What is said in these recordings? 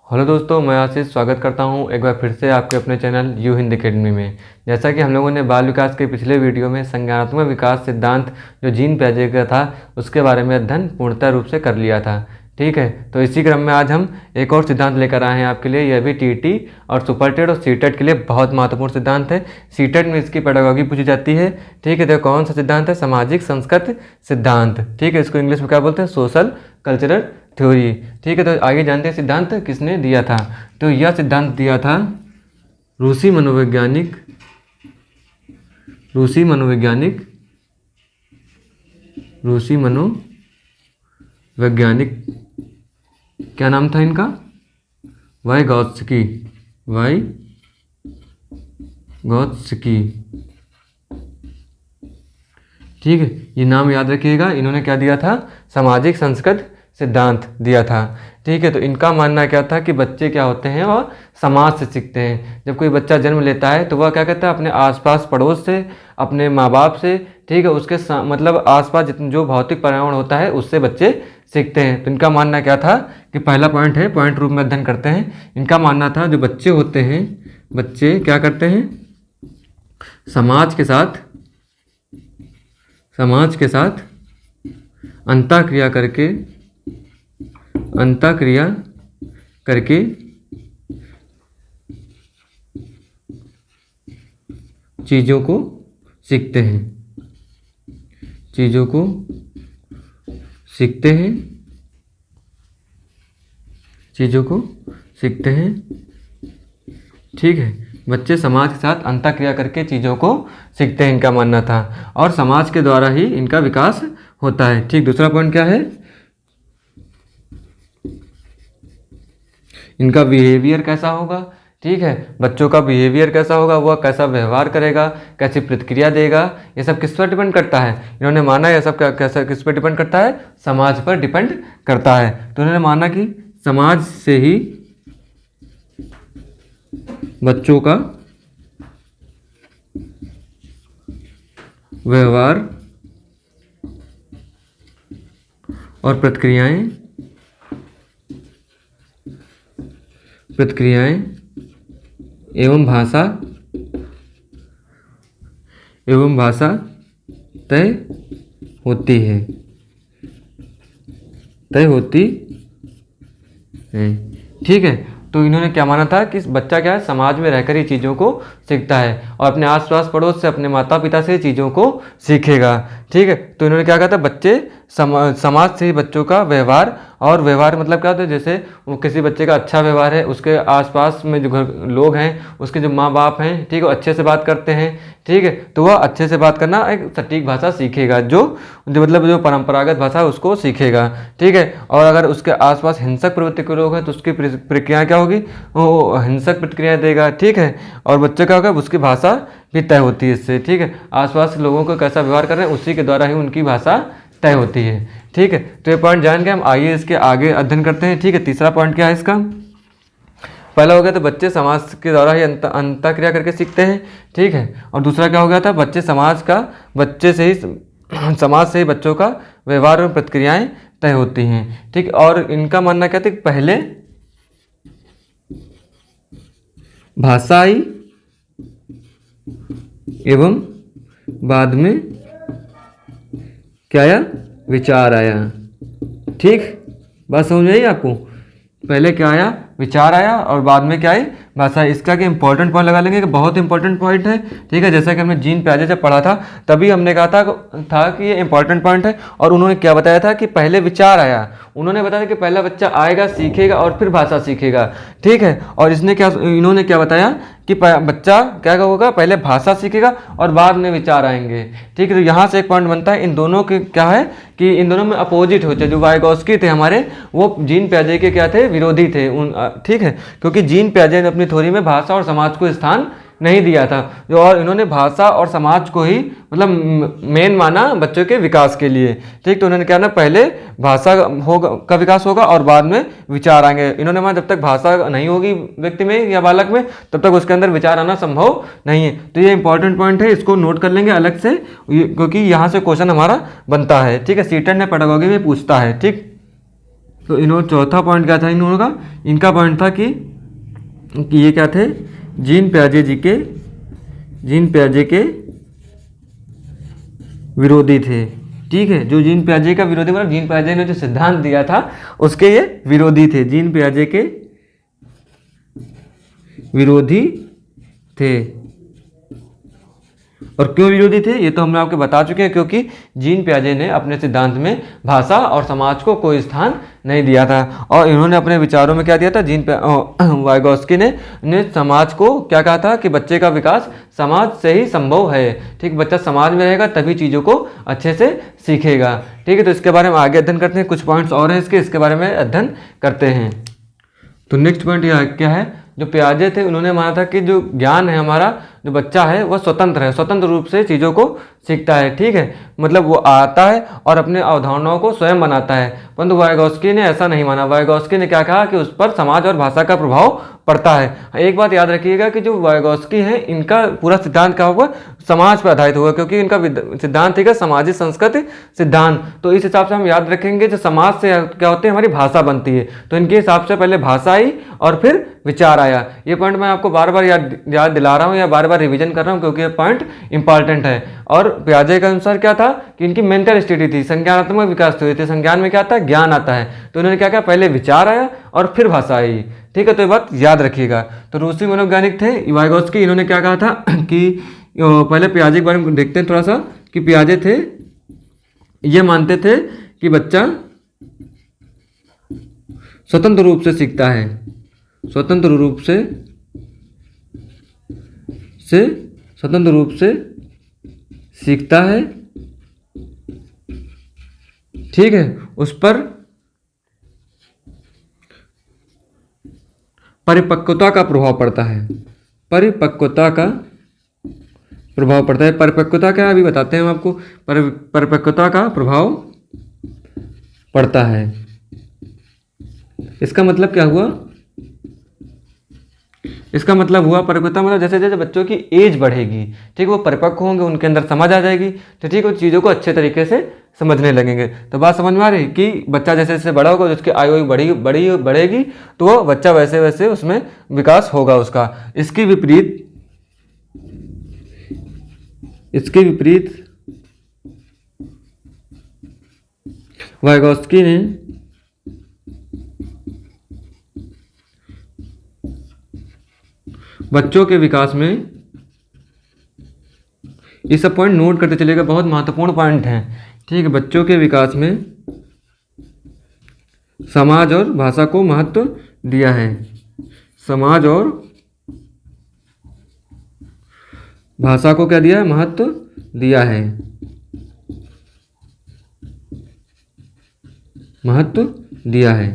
Hello दोस्तों, मैं आशीष स्वागत करता हूं एक बार फिर से आपके अपने चैनल यू हिंद एकेडमी में। जैसा कि हम लोगों ने बाल विकास के पिछले वीडियो में संज्ञानात्मक विकास सिद्धांत जो जीन पियाजे का था उसके बारे में अध्ययन पूर्णतः रूप से कर लिया था। ठीक है, तो इसी क्रम में आज हम एक और सिद्धांत लेकर आए हैं आपके लिए। यह भी टीटी और सुपरटेट और सीटेट के लिए बहुत महत्वपूर्ण सिद्धांत है। सीटेट में इसकी पेडागॉजी पूछी जाती है। ठीक है, तो कौन सा सिद्धांत है? सामाजिक संस्कृत सिद्धांत। ठीक है, इसको इंग्लिश में क्या बोलते हैं? Social cultural theory. ठीक है, तो आगे जानते हैं सिद्धांत किसने दिया था। तो यह सिद्धांत दिया था रूसी मनोवैज्ञानिक क्या नाम था इनका? वाइगॉत्स्की। ठीक है, ये नाम याद रखिएगा। इन्होंने क्या दिया था? सामाजिक संस्कृत सिद्धांत दिया था। ठीक है, तो इनका मानना क्या था कि बच्चे क्या होते हैं और समाज से सीखते हैं। जब कोई बच्चा जन्म लेता है तो वह क्या कहता है? अपने आसपास पड़ोस से, अपने माँ बाप से, ठीक है, उसके मतलब आसपास जितने जो भौतिक पर्यावरण होता है उससे बच्चे सीखते हैं। तो इनका मानना क्या था कि पहला पॉइंट है, पॉइंट रूप में अध्ययन करते हैं। इनका मानना था जो बच्चे होते हैं, बच्चे क्या करते हैं? समाज के साथ अंतःक्रिया करके चीज़ों को सीखते हैं। ठीक है, बच्चे समाज के साथ अंतःक्रिया करके चीज़ों को सीखते हैं, इनका मानना था, और समाज के द्वारा ही इनका विकास होता है। ठीक, दूसरा पॉइंट क्या है? इनका बिहेवियर कैसा होगा? ठीक है, बच्चों का बिहेवियर कैसा होगा, वह कैसा व्यवहार करेगा, कैसी प्रतिक्रिया देगा, ये सब किस पर डिपेंड करता है? इन्होंने माना ये सब कैसा किस पर डिपेंड करता है? समाज पर डिपेंड करता है। तो इन्होंने माना कि समाज से ही बच्चों का व्यवहार और प्रतिक्रियाएं एवं भाषा तय होती है। ठीक है, तो इन्होंने क्या माना था कि बच्चा क्या है? समाज में रहकर ही चीज़ों को सीखता है और अपने आसपास पड़ोस से, अपने माता पिता से चीज़ों को सीखेगा। ठीक है, तो इन्होंने क्या कहा था? बच्चे समाज से ही बच्चों का व्यवहार, और व्यवहार मतलब क्या होता है? जैसे वो किसी बच्चे का अच्छा व्यवहार है, उसके आसपास में जो घर लोग हैं, उसके जो माँ बाप हैं, ठीक है, वो अच्छे से बात करते हैं। ठीक है, तो वह अच्छे से बात करना, एक सटीक भाषा सीखेगा, जो मतलब जो परंपरागत भाषा है उसको सीखेगा। ठीक है, और अगर उसके आसपास हिंसक प्रवृत्ति के लोग हैं तो उसकी प्रक्रिया क्या होगी? वो हिंसक प्रतिक्रिया देगा। ठीक है, और बच्चे क्या होगा? उसकी भाषा भी तय होती है इससे। ठीक है, आसपास के लोगों को कैसा व्यवहार कर रहे हैं उसी के द्वारा ही उनकी भाषा तय होती है। ठीक है, तो ये पॉइंट जान के हम आइए इसके आगे अध्ययन करते हैं। ठीक है, तीसरा पॉइंट क्या है इसका? पहला हो गया तो बच्चे समाज के द्वारा ही अंतःक्रिया करके सीखते हैं। ठीक है, और दूसरा क्या हो गया था? बच्चे से ही समाज से ही बच्चों का व्यवहार और प्रतिक्रियाएं तय होती हैं। ठीक, और इनका मानना क्या था? पहले भाषा आई एवं बाद में क्या आया? विचार आया। ठीक, बात समझ में आई आपको? पहले क्या आया? विचार आया, और बाद में क्या आई? भाषा। इसका कि इंपॉर्टेंट पॉइंट लगा लेंगे कि बहुत इंपॉर्टेंट पॉइंट है। ठीक है, जैसा कि हमने जीन पियाजे जब पढ़ा था तभी हमने कहा था कि ये इंपॉर्टेंट पॉइंट है। और उन्होंने क्या बताया था कि पहले विचार आया। उन्होंने बताया कि पहला बच्चा आएगा, सीखेगा और फिर भाषा सीखेगा। ठीक है, और इन्होंने क्या बताया कि बच्चा क्या होगा? पहले भाषा सीखेगा और बाद में विचार आएंगे। ठीक है, तो यहाँ से एक पॉइंट बनता है, इन दोनों के क्या है कि इन दोनों में अपोजिट होते हैं। जो वाइगॉत्स्की थे हमारे, वो जीन पियाजे के क्या थे? विरोधी थे। ठीक है, क्योंकि जीन पियाजे ने अपनी थ्योरी में भाषा और समाज को स्थान नहीं दिया था, जो और इन्होंने भाषा और समाज को ही मतलब मेन माना बच्चों के विकास के लिए। ठीक, तो उन्होंने क्या ना, पहले भाषा का विकास होगा और बाद में विचार आएंगे। इन्होंने माना जब तक भाषा नहीं होगी व्यक्ति में या बालक में तब तक उसके अंदर विचार आना संभव नहीं है। तो ये इंपॉर्टेंट पॉइंट है, इसको नोट कर लेंगे अलग से, क्योंकि यहाँ से क्वेश्चन हमारा बनता है। ठीक है, सीटेट ने पेडागॉजी में पूछता है। ठीक, तो इन्होंने चौथा पॉइंट क्या था इन्होंने का, इनका पॉइंट था कि ये क्या थे, जीन पियाजे के विरोधी थे। ठीक है, जो जीन पियाजे का विरोधी, मतलब जीन पियाजे ने जो सिद्धांत दिया था उसके ये विरोधी थे, जीन पियाजे के विरोधी थे। और क्यों विरोधी थे ये तो हमने आपको बता चुके हैं, क्योंकि जीन पियाजे ने अपने सिद्धांत में भाषा और समाज को कोई स्थान नहीं दिया था। और इन्होंने अपने विचारों में क्या दिया था, वाइगोस्की ने समाज को क्या कहा था कि बच्चे का विकास समाज से ही संभव है। ठीक, बच्चा समाज में रहेगा तभी चीज़ों को अच्छे से सीखेगा। ठीक है, तो इसके बारे में आगे अध्ययन करते हैं। कुछ पॉइंट्स और हैं इसके बारे में अध्ययन करते हैं। तो नेक्स्ट पॉइंट यह क्या है, जो पियाजे थे उन्होंने माना था कि जो ज्ञान है हमारा, जो बच्चा है वह स्वतंत्र है, स्वतंत्र रूप से चीज़ों को सीखता है। ठीक है, मतलब वो आता है और अपने अवधारणाओं को स्वयं बनाता है। परंतु वाइगोस्की ने ऐसा नहीं माना। वाइगोस्की ने क्या कहा कि उस पर समाज और भाषा का प्रभाव पड़ता है। एक बात याद रखिएगा कि जो वाइगोस्की है इनका पूरा सिद्धांत क्या होगा, समाज पर आधारित होगा, क्योंकि इनका सिद्धांत है सामाजिक संस्कृति सिद्धांत। तो इस हिसाब से हम याद रखेंगे जो समाज से क्या होते हैं, हमारी भाषा बनती है। तो इनके हिसाब से पहले भाषा आई और फिर विचार आया। ये पॉइंट मैं आपको बार बार याद दिला रहा हूँ या बार बार रिवीजन कर रहा हूँ, क्योंकि ये पॉइंट इंपॉर्टेंट है। और पियाजे के अनुसार क्या था कि इनकी मेंटल स्टडी थी, संज्ञानात्मक विकास हुए थे। संज्ञान में क्या आता है, ज्ञान आता है। तो इन्होंने क्या किया, पहले विचार आया और फिर भाषा आई। ठीक है, तो ये बात याद रखिएगा। तो रूसी मनोवैज्ञानिक थे वाइगोस्की, इन्होंने क्या कहा था कि पहले पियाजे के बारे में देखते हैं थोड़ा सा, कि पियाजे थे ये मानते थे कि बच्चा स्वतंत्र रूप से सीखता है, स्वतंत्र रूप से सीखता है। ठीक है, उस पर परिपक्वता का प्रभाव पड़ता है, परिपक्वता का प्रभाव पड़ता है। परिपक्वता क्या अभी बताते हैं हम आपको। परिपक्वता का प्रभाव पड़ता है, इसका मतलब क्या हुआ, इसका मतलब हुआ परिपक्वता मतलब जैसे जैसे बच्चों की एज बढ़ेगी, ठीक, वो परिपक्व होंगे, उनके अंदर समझ आ जाएगी, तो ठीक, वो चीज़ों को अच्छे तरीके से समझने लगेंगे। तो बात समझ में आ रही कि बच्चा जैसे जैसे बड़ा होगा, उसकी आयु बढ़ेगी, तो वो बच्चा वैसे वैसे उसमें विकास होगा उसका। इसके विपरीत वाइगोस्की ने बच्चों के विकास में, ये सब पॉइंट नोट करते चलेगा, बहुत महत्वपूर्ण पॉइंट हैं। ठीक है, बच्चों के विकास में समाज और भाषा को महत्व दिया है, समाज और भाषा को क्या दिया है, महत्व दिया है, महत्व दिया है।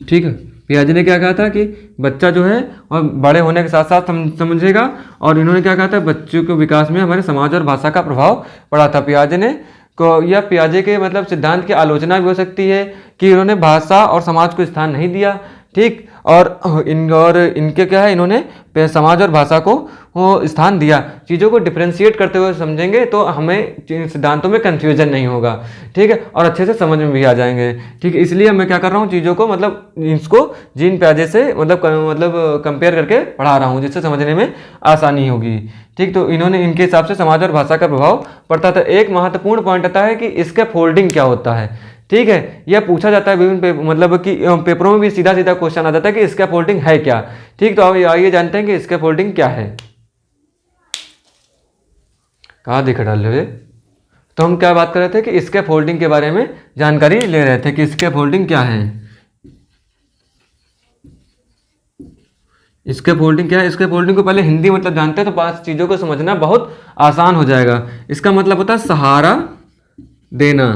ठीक है, पियाजे ने क्या कहा था कि बच्चा जो है और बड़े होने के साथ साथ समझेगा। और इन्होंने क्या कहा था, बच्चों के विकास में हमारे समाज और भाषा का प्रभाव पड़ा था। पियाजे ने को, या पियाजे के मतलब सिद्धांत की आलोचना भी हो सकती है कि इन्होंने भाषा और समाज को स्थान नहीं दिया। ठीक, और इनके क्या है, इन्होंने समाज और भाषा को स्थान दिया। चीज़ों को डिफ्रेंशिएट करते हुए समझेंगे तो हमें सिद्धांतों में कन्फ्यूजन नहीं होगा। ठीक है, और अच्छे से समझ में भी आ जाएंगे। ठीक है, इसलिए मैं क्या कर रहा हूँ, चीज़ों को मतलब इसको जीन पियाजे से मतलब कंपेयर करके पढ़ा रहा हूँ, जिससे समझने में आसानी होगी। ठीक, तो इन्होंने इनके हिसाब से समाज और भाषा का प्रभाव पड़ता था। एक महत्वपूर्ण पॉइंट आता है कि इसका फोल्डिंग क्या होता है। ठीक है, यह पूछा जाता है विभिन्न मतलब कि पेपरों में भी सीधा सीधा क्वेश्चन आ जाता है कि स्कैफोल्डिंग है क्या। ठीक, तो अब आइए जानते हैं कि स्कैफोल्डिंग क्या है। कहाँ दिख डाल रहे, तो हम क्या बात कर रहे थे कि स्कैफोल्डिंग के बारे में जानकारी ले रहे थे कि स्कैफोल्डिंग क्या है। स्कैफोल्डिंग क्या है, स्कैफोल्डिंग को पहले हिंदी मतलब जानते हैं तो 5 चीज़ों को समझना बहुत आसान हो जाएगा। इसका मतलब होता है सहारा देना,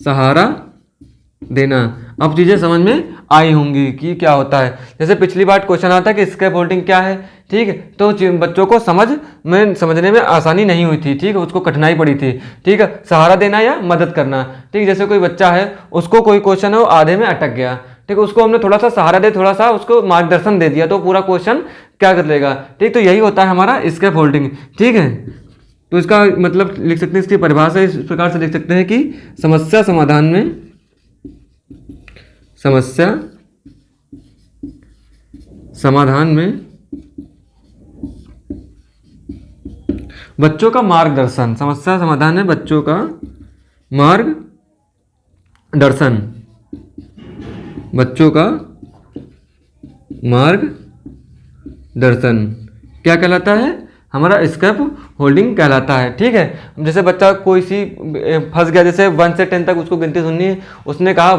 सहारा देना। अब चीज़ें समझ में आई होंगी कि क्या होता है। जैसे पिछली बार क्वेश्चन आता है कि स्कैफोल्डिंग क्या है। ठीक है, तो बच्चों को समझने में आसानी नहीं हुई थी। ठीक है, उसको कठिनाई पड़ी थी। ठीक है, सहारा देना या मदद करना। ठीक, जैसे कोई बच्चा है, उसको कोई क्वेश्चन है वो आधे में अटक गया। ठीक है, उसको हमने थोड़ा सा सहारा दे, थोड़ा सा उसको मार्गदर्शन दे दिया तो पूरा क्वेश्चन क्या कर लेगा। ठीक, तो यही होता है हमारा स्कैफोल्डिंग। ठीक है, तो इसका मतलब लिख सकते हैं, इसकी परिभाषा इस प्रकार से लिख सकते हैं कि समस्या समाधान में समस्या समाधान में बच्चों का मार्गदर्शन, समस्या समाधान में बच्चों का मार्गदर्शन, बच्चों का मार्गदर्शन क्या कहलाता है? हमारा स्केप होल्डिंग कहलाता है। ठीक है, जैसे बच्चा कोई सी फंस गया, जैसे 1 से 10 तक उसको गिनती सुननी है, उसने कहा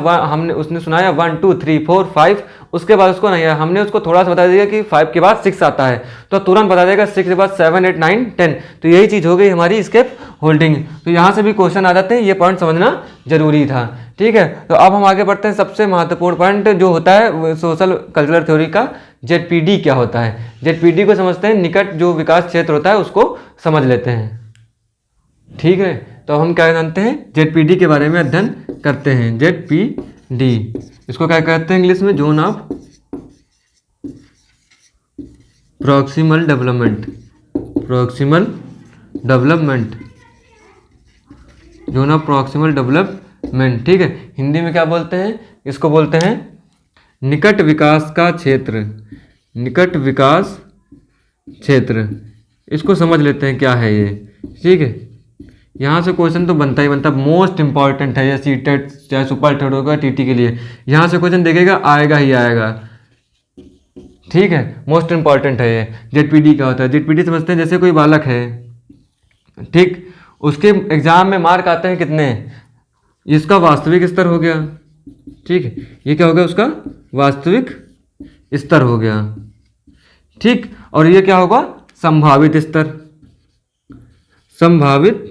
उसने सुनाया 1 2 3 4 5, उसके बाद उसको नहीं आया, हमने उसको थोड़ा सा बता दिया कि 5 के बाद 6 आता है, तो तुरंत बता देगा 6 के बाद 7 8 9 10। तो यही चीज़ हो गई हमारी स्केप होल्डिंग। तो यहाँ से भी क्वेश्चन आ जाते हैं, ये पॉइंट समझना जरूरी था। ठीक है, तो अब हम आगे बढ़ते हैं। सबसे महत्वपूर्ण पॉइंट जो होता है सोशल कल्चरल थ्योरी का, जेडपीडी क्या होता है। जेडपीडी को समझते हैं, निकट जो विकास क्षेत्र होता है उसको समझ लेते हैं। ठीक है, तो हम क्या जानते हैं, जेडपीडी के बारे में अध्ययन करते हैं। जेडपीडी इसको क्या कहते हैं इंग्लिश में? Zone of proximal development, proximal development, zone of proximal development. ठीक है, हिंदी में क्या बोलते हैं इसको? बोलते हैं निकट विकास का क्षेत्र, निकट विकास क्षेत्र। इसको समझ लेते हैं क्या है ये। ठीक है, यहाँ से क्वेश्चन तो बनता ही बनता, मोस्ट इंपॉर्टेंट है ये सीटेट चाहे सुपर टेट होगा टीटी के लिए, यहाँ से क्वेश्चन देखेगा आएगा ही आएगा। ठीक है, मोस्ट इंपॉर्टेंट है ये। जेडपीडी क्या होता है? जेडपीडी समझते हैं जैसे कोई बालक है, ठीक, उसके एग्जाम में मार्क आते हैं कितने, इसका वास्तविक स्तर हो गया। ठीक है, ये क्या हो गया? उसका वास्तविक स्तर हो गया। ठीक, और ये क्या होगा? संभावित स्तर, संभावित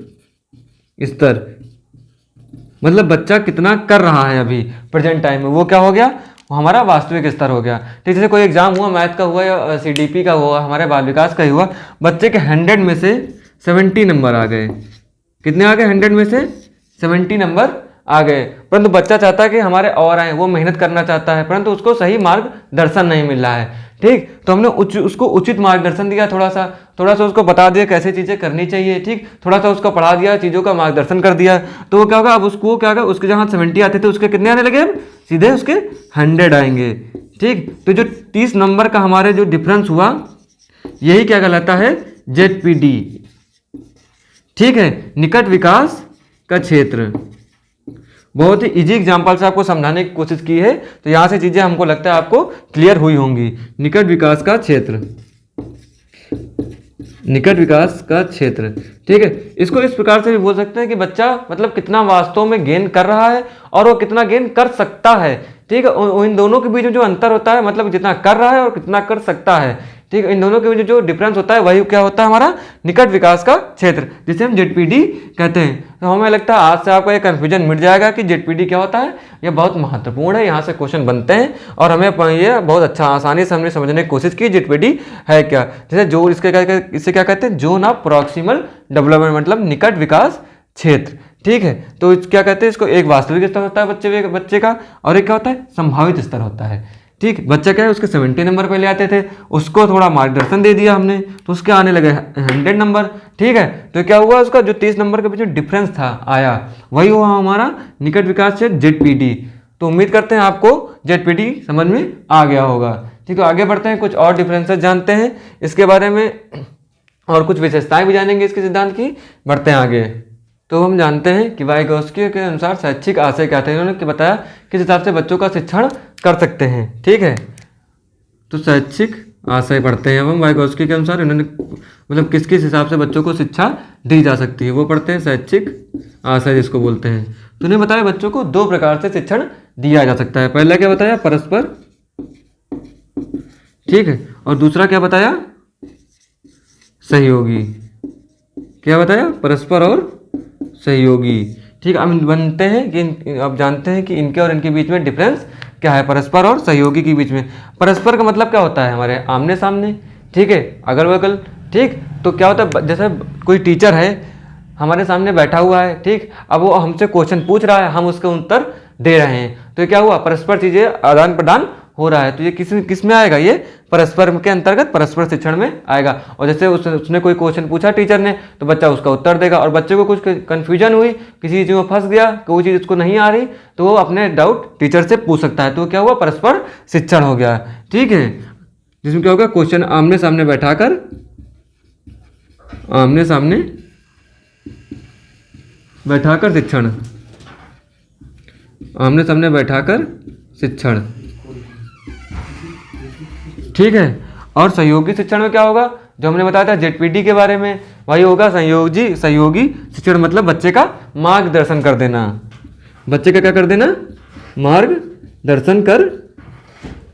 स्तर मतलब बच्चा कितना कर रहा है अभी प्रेजेंट टाइम में, वो क्या हो गया? वो हमारा वास्तविक स्तर हो गया। ठीक, जैसे कोई एग्जाम हुआ, मैथ का हुआ या सीडीपी का हुआ, हमारे बाल विकास का ही हुआ, बच्चे के 100 में से 70 नंबर आ गए। कितने आ गए? 100 में से 70 नंबर आ गए। परंतु बच्चा चाहता है कि हमारे और आए, वो मेहनत करना चाहता है, परंतु उसको सही मार्गदर्शन नहीं मिल रहा है। ठीक, तो हमने उसको उचित मार्गदर्शन दिया, थोड़ा सा उसको बता दिया कैसे चीज़ें करनी चाहिए। ठीक, थोड़ा सा उसको पढ़ा दिया, चीज़ों का मार्गदर्शन कर दिया, तो वो क्या होगा? अब उसको क्या होगा? उसके जहाँ 70 आते थे उसके कितने आने लगे? अब सीधे उसके 100 आएंगे। ठीक, तो जो 30 नंबर का हमारे जो डिफरेंस हुआ, यही क्या कहलाता है? जेडपीडी। ठीक है, निकट विकास का क्षेत्र। बहुत ही इजी एग्जाम्पल से आपको समझाने की कोशिश की है, तो यहाँ से चीज़ें हमको लगता है आपको क्लियर हुई होंगी। निकट विकास का क्षेत्र, निकट विकास का क्षेत्र। ठीक है, इसको इस प्रकार से भी बोल सकते हैं कि बच्चा मतलब कितना वास्तव में गेन कर रहा है और वो कितना गेन कर सकता है। ठीक है, इन दोनों के बीच में जो अंतर होता है, मतलब जितना कर रहा है और कितना कर सकता है, ठीक है, इन दोनों के बीच जो डिफरेंस होता है वही क्या होता है? हमारा निकट विकास का क्षेत्र, जिसे हम जेडपीडी कहते हैं। तो हमें लगता है आज से आपको ये कन्फ्यूजन मिट जाएगा कि जेडपीडी क्या होता है। ये बहुत महत्वपूर्ण है, यहाँ से क्वेश्चन बनते हैं और हमें ये बहुत अच्छा आसानी से हमने समझने की कोशिश की जेडपीडी है क्या। जैसे जो इसे क्या कहते हैं? जोन ऑफ प्रॉक्सिमल डेवलपमेंट, मतलब निकट विकास क्षेत्र। ठीक है, तो क्या कहते हैं इसको? एक वास्तविक स्तर होता है बच्चे का, और एक क्या होता है? संभावित स्तर होता है। ठीक, बच्चा क्या है? उसके 70 नंबर पहले आते थे, उसको थोड़ा मार्गदर्शन दे दिया हमने, तो उसके आने लगे 100 नंबर। ठीक है, तो क्या हुआ? उसका जो 30 नंबर के बीच में डिफरेंस था आया, वही हुआ हमारा निकट विकास क्षेत्र, जेडपीडी। तो उम्मीद करते हैं आपको जेडपीडी समझ में आ गया होगा। ठीक है, आगे बढ़ते हैं, कुछ और डिफरेंसेस जानते हैं इसके बारे में और कुछ विशेषताएं भी जानेंगे इसके सिद्धांत की। बढ़ते हैं आगे। तो हम जानते हैं कि वाइगोस्की के अनुसार शैक्षिक आशय क्या था। इन्होंने बताया किस हिसाब से बच्चों का शिक्षण कर सकते हैं। ठीक है, तो शैक्षिक आशय पढ़ते हैं अब हम वाइगोस्की के अनुसार, इन्होंने मतलब किस किस हिसाब से बच्चों को शिक्षा दी जा सकती है, वो पढ़ते हैं शैक्षिक आशय जिसको बोलते हैं। तो उन्हें बताया बच्चों को 2 प्रकार से शिक्षण दिया जा सकता है। पहला क्या बताया? परस्पर। ठीक है, और दूसरा क्या बताया? सहयोगी। क्या बताया? परस्पर और सहयोगी। ठीक, अब बनते हैं कि अब जानते हैं कि इनके और इनके बीच में डिफरेंस क्या है, परस्पर और सहयोगी के बीच में। परस्पर का मतलब क्या होता है? हमारे आमने सामने, ठीक है, अगल बगल। ठीक, तो क्या होता है? जैसे कोई टीचर है हमारे सामने बैठा हुआ है, ठीक, अब वो हमसे क्वेश्चन पूछ रहा है, हम उसके उत्तर दे रहे हैं, तो क्या हुआ? परस्पर चीज़ें आदान प्रदान हो रहा है। तो ये किस में आएगा? ये परस्पर के अंतर्गत परस्पर शिक्षण में आएगा। और जैसे उसने कोई क्वेश्चन पूछा टीचर ने तो बच्चा उसका उत्तर देगा, और बच्चे को कुछ कन्फ्यूजन हुई, किसी चीज़ में फंस गया, कोई चीज़ उसको नहीं आ रही, तो वो अपने डाउट टीचर से पूछ सकता है। तो क्या हुआ, परस्पर शिक्षण हो गया। ठीक है, जिसमें क्या होगा, क्वेश्चन आमने सामने बैठाकर, आमने सामने बैठाकर शिक्षण, आमने सामने बैठाकर शिक्षण। ठीक है, और सहयोगी शिक्षण में क्या होगा, जो हमने बताया था जेडपीटी के बारे में, वही होगा सहयोगी शिक्षण, मतलब बच्चे का मार्गदर्शन कर देना, बच्चे का क्या कर देना, मार्गदर्शन कर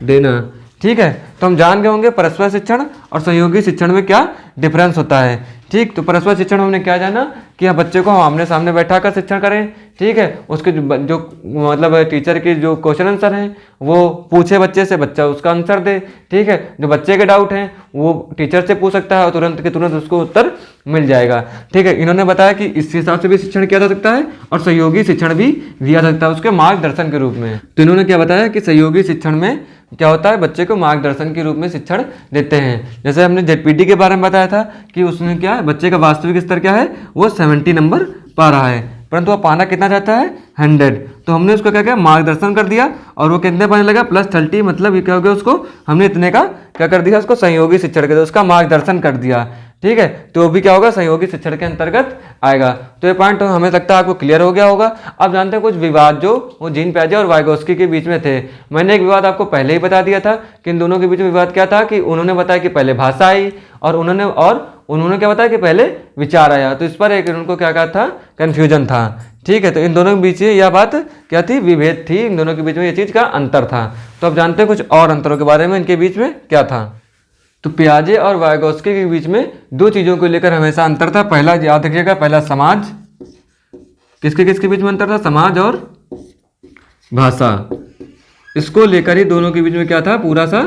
देना। ठीक है, तो हम जान गए होंगे परस्पर शिक्षण और सहयोगी शिक्षण में क्या डिफरेंस होता है। ठीक, तो परस्पर शिक्षण हमने क्या जाना कि हम बच्चे को आमने सामने बैठा कर शिक्षण करें। ठीक है, उसके जो मतलब टीचर के जो क्वेश्चन आंसर हैं वो पूछे बच्चे से, बच्चा उसका आंसर दे। ठीक है, जो बच्चे के डाउट हैं वो टीचर से पूछ सकता है और तुरंत के तुरंत उसको उत्तर मिल जाएगा। ठीक है, इन्होंने बताया कि इस हिसाब से भी शिक्षण किया जा सकता है और सहयोगी शिक्षण भी दिया जा सकता है उसके मार्गदर्शन के रूप में। तो इन्होंने क्या बताया कि सहयोगी शिक्षण में क्या होता है, बच्चे को मार्गदर्शन के रूप में शिक्षण देते हैं। जैसे हमने जेडपीटी के बारे में बताया था कि उसने क्या है, बच्चे का वास्तविक स्तर क्या है, वो 70 नंबर पा रहा है, परंतु वो पाना कितना चाहता है, 100। तो हमने उसको क्या किया, मार्गदर्शन कर दिया और वो कितने पाने लगा, +30, मतलब ये क्या हो गया, उसको हमने इतने का क्या कर दिया, उसको सहयोगी शिक्षण के, उसका मार्गदर्शन कर दिया। ठीक है, तो वो भी क्या होगा, सहयोगी शिक्षण के अंतर्गत आएगा। तो ये पॉइंट हमें लगता है आपको क्लियर हो गया होगा। अब जानते हैं कुछ विवाद जो वो जीन पियाजे और वाइगोत्स्की के बीच में थे। मैंने एक विवाद आपको पहले ही बता दिया था कि इन दोनों के बीच में विवाद क्या था, कि उन्होंने बताया कि पहले भाषा आई और उन्होंने क्या बताया कि पहले विचार आया। तो इस पर एक उनको क्या कहा था, कन्फ्यूजन था। ठीक है, तो इन दोनों के बीच यह बात क्या थी, विभेद थी, इन दोनों के बीच में ये चीज़ का अंतर था। तो अब जानते हैं कुछ और अंतरों के बारे में, इनके बीच में क्या था। तो पियाजे और वाइगोत्स्की के बीच में दो चीज़ों को लेकर हमेशा अंतर था। पहला याद रखिएगा, पहला समाज, किसके किसके बीच में अंतर था, समाज और भाषा, इसको लेकर ही दोनों के बीच में क्या था, पूरा सा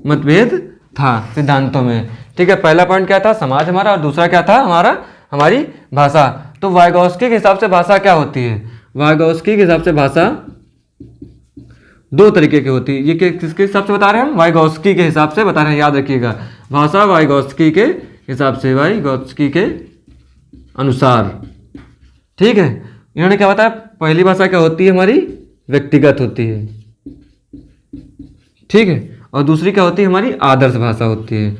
मतभेद था सिद्धांतों में। ठीक है, पहला पॉइंट क्या था, समाज हमारा, और दूसरा क्या था हमारी भाषा। तो वाइगोत्स्की के हिसाब से भाषा क्या होती है, वाइगोत्स्की के हिसाब से भाषा दो तरीके की होती है। ये किसके हिसाब से बता रहे हैं हम, वाइगोत्स्की के हिसाब से बता रहे हैं, याद रखिएगा। भाषा वाइगोत्स्की के हिसाब से, वाइगोत्स्की के अनुसार। ठीक है, इन्होंने क्या बताया, पहली भाषा क्या होती है, हमारी व्यक्तिगत होती है। ठीक है, और दूसरी क्या होती है, हमारी आदर्श भाषा होती है।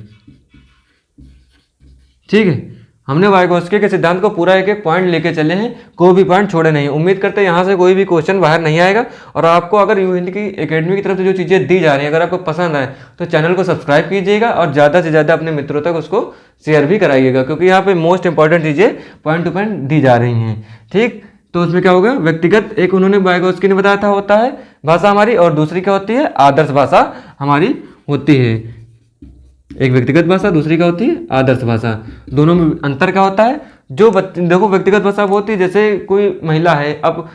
ठीक है, हमने वाइगोत्स्की के सिद्धांत को पूरा एक एक पॉइंट लेके चले हैं, कोई भी पॉइंट छोड़े नहीं। उम्मीद करते हैं यहाँ से कोई भी क्वेश्चन बाहर नहीं आएगा। और आपको अगर यू हिंदी की एकेडमी की तरफ से जो चीज़ें दी जा रही हैं, अगर आपको पसंद आए तो चैनल को सब्सक्राइब कीजिएगा और ज़्यादा से ज़्यादा अपने मित्रों तक उसको शेयर भी कराइएगा, क्योंकि यहाँ पे मोस्ट इंपॉर्टेंट चीज़ें पॉइंट टू पॉइंट दी जा रही हैं। ठीक, तो उसमें क्या होगा, व्यक्तिगत एक उन्होंने वाइगोत्स्की ने बताया था होता है भाषा हमारी, और दूसरी क्या होती है, आदर्श भाषा हमारी होती है। एक व्यक्तिगत भाषा, दूसरी क्या होती है, आदर्श भाषा। दोनों में अंतर क्या होता है, जो देखो व्यक्तिगत भाषा वो होती है, जैसे कोई महिला है, अब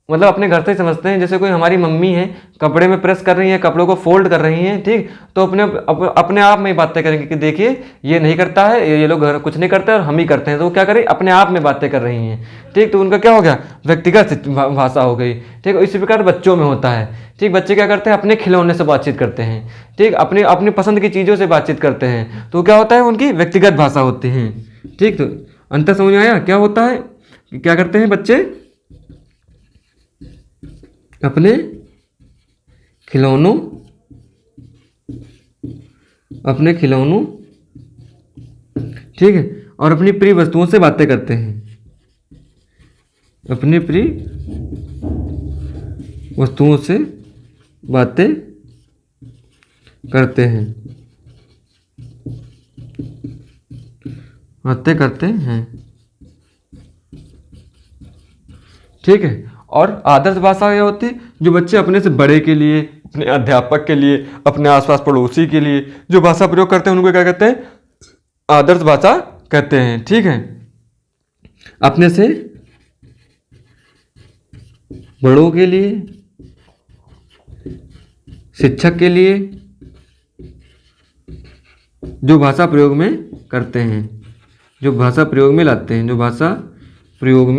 मतलब अपने घर से समझते हैं, जैसे कोई हमारी मम्मी है, कपड़े में प्रेस कर रही है, कपड़ों को फोल्ड कर रही हैं, ठीक, तो अपने आप में बातें करेंगे कि देखिए ये नहीं करता है, ये लोग घर कुछ नहीं करते और हम ही करते हैं, तो वो क्या करें, अपने आप में बातें कर रही हैं। ठीक, तो उनका क्या हो गया, व्यक्तिगत भाषा हो गई। ठीक, इसी प्रकार बच्चों में होता है। ठीक, बच्चे क्या करते हैं, अपने खिलौने से बातचीत करते हैं। ठीक, अपनी अपनी पसंद की चीज़ों से बातचीत करते हैं, तो क्या होता है, उनकी व्यक्तिगत भाषा होती है। ठीक, तो अंतर समझ में आया, क्या होता है, क्या करते हैं बच्चे, अपने खिलौनों ठीक है, और अपनी प्रिय वस्तुओं से बातें करते हैं, अपनी प्रिय वस्तुओं से बातें करते हैं, ठीक है। और आदर्श भाषा ये होती है जो बच्चे अपने से बड़े के लिए, अपने अध्यापक के लिए, अपने आसपास पड़ोसी के लिए जो भाषा प्रयोग करते हैं उनको क्या कहते हैं, आदर्श भाषा कहते हैं। ठीक है, अपने से बड़ों के लिए, शिक्षक के लिए जो भाषा प्रयोग में करते हैं, जो भाषा प्रयोग में लाते हैं, जो भाषा प्रयोग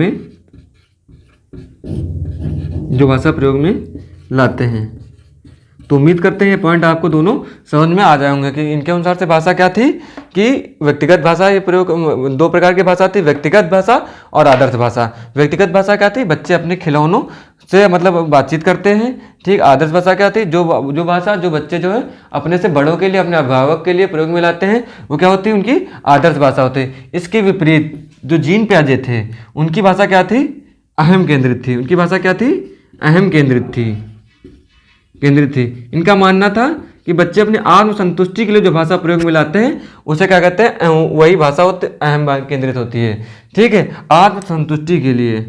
में लाते हैं। तो उम्मीद करते हैं ये पॉइंट आपको दोनों समझ में आ जाएंगे कि इनके अनुसार से भाषा क्या थी कि व्यक्तिगत भाषा, ये प्रयोग 2 प्रकार की भाषा थी, व्यक्तिगत भाषा और आदर्श भाषा। व्यक्तिगत भाषा क्या थी, बच्चे अपने खिलौनों से मतलब बातचीत करते हैं, ठीक। आदर्श भाषा क्या थी, जो भाषा जो बच्चे जो है अपने से बड़ों के लिए, अपने अभिभावक के लिए प्रयोग में लाते हैं, वो क्या होती है, उनकी आदर्श भाषा होती है। इसके विपरीत जो जीन पियाजे थे उनकी भाषा क्या थी, अहम केंद्रित थी। उनकी भाषा क्या थी, अहम केंद्रित थी। इनका मानना था कि बच्चे अपने आत्मसंतुष्टि के लिए जो भाषा प्रयोग में लाते हैं उसे क्या कहते हैं, वही भाषा अहम केंद्रित होती है, ठीक है। आत्मसंतुष्टि के लिए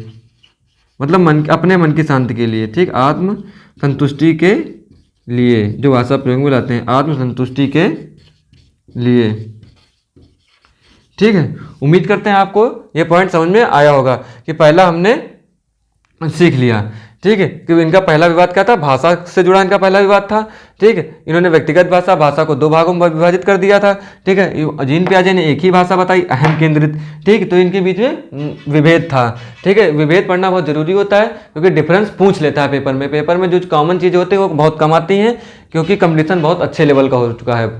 मतलब अपने मन की शांति के लिए, ठीक। आत्मसंतुष्टि के लिए जो भाषा प्रयोग में लाते हैं, आत्मसंतुष्टि के लिए, ठीक है। उम्मीद करते हैं आपको ये पॉइंट समझ में आया होगा कि पहला हमने सीख लिया, ठीक है, कि इनका पहला विवाद क्या था, भाषा से जुड़ा इनका पहला विवाद था, ठीक है। इन्होंने व्यक्तिगत भाषा को 2 भागों में विभाजित कर दिया था, ठीक है। जीन पियाजे ने एक ही भाषा बताई, अहम केंद्रित, ठीक। तो इनके बीच में विभेद था, ठीक है। विभेद पढ़ना बहुत जरूरी होता है क्योंकि डिफरेंस पूछ लेता है पेपर में जो कॉमन चीज़ें होती हैं वो बहुत कम आती हैं क्योंकि कंपटीशन बहुत अच्छे लेवल का हो चुका है।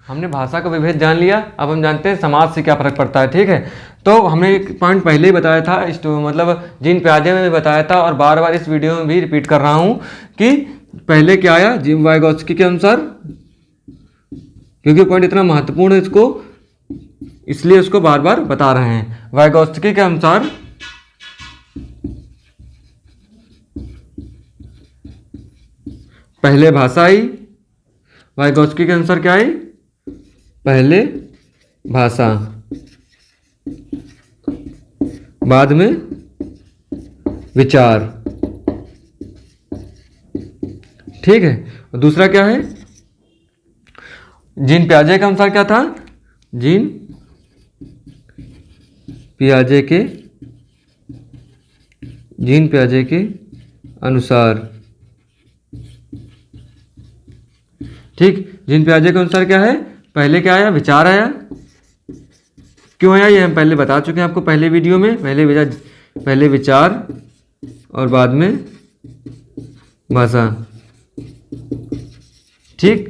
हमने भाषा का विभेद जान लिया, अब हम जानते हैं समाज से क्या फर्क पड़ता है, ठीक है। तो हमने एक पॉइंट पहले ही बताया था, मतलब जीन पियाजे में भी बताया था और बार बार इस वीडियो में भी रिपीट कर रहा हूँ कि पहले क्या आया जिम वाइगोत्स्की के अनुसार, क्योंकि पॉइंट इतना महत्वपूर्ण है इसको, इसलिए उसको बार बार बता रहे हैं। वाइगोत्स्की के अनुसार पहले भाषा आई, वाइगोत्स्की के अनुसार क्या आई, पहले भाषा, बाद में विचार, ठीक है। दूसरा क्या है, जीन पियाजे के अनुसार क्या था, जीन पियाजे के अनुसार, ठीक। जीन पियाजे के अनुसार क्या है, पहले क्या आया, विचार आया। क्यों आया ये हम पहले बता चुके हैं आपको पहले वीडियो में, पहले विचार और बाद में भाषा, ठीक।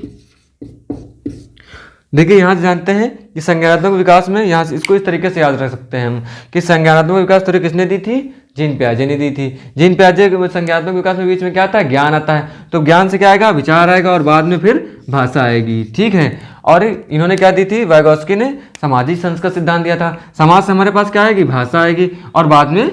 देखिए यहाँ से जानते हैं कि संज्ञानात्मक विकास में, यहाँ से इसको इस तरीके से याद रख सकते हैं हम कि संज्ञानात्मक विकास थ्योरी किसने दी थी, जीन पियाजे ने दी थी। जीन पियाजे के संज्ञानात्मक विकास में बीच में क्या आता है, ज्ञान आता है। तो ज्ञान से क्या आएगा, विचार आएगा और बाद में फिर भाषा आएगी, ठीक है। और इन्होंने क्या दी थी, वाइगोत्स्की ने सामाजिक संस्कृत सिद्धांत दिया था। समाज से हमारे पास क्या आएगी, भाषा आएगी और बाद में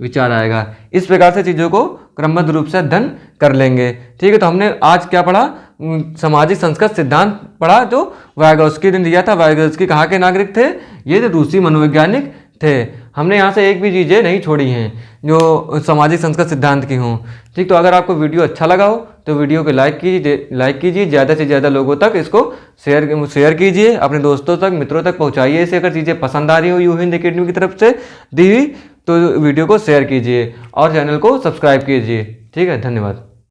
विचार आएगा। इस प्रकार से चीज़ों को क्रमबद्ध रूप से अध्ययन कर लेंगे, ठीक है। तो हमने आज क्या पढ़ा, सामाजिक संस्कृत सिद्धांत पढ़ा जो वाइगोत्स्की ने दिया था। वाइगोत्स्की कहाँ के नागरिक थे, ये रूसी मनोवैज्ञानिक थे। हमने यहाँ से एक भी चीज़ें नहीं छोड़ी हैं जो सामाजिक संस्कृत सिद्धांत की हों, ठीक। तो अगर आपको वीडियो अच्छा लगा हो तो वीडियो को लाइक कीजिए, ज़्यादा से ज़्यादा लोगों तक इसको शेयर कीजिए, अपने दोस्तों तक, मित्रों तक पहुँचाइए इसे। अगर चीज़ें पसंद आ रही हो यू हिंद एकेडमी की तरफ से दी हुई तो वीडियो को शेयर कीजिए और चैनल को सब्सक्राइब कीजिए, ठीक है। धन्यवाद।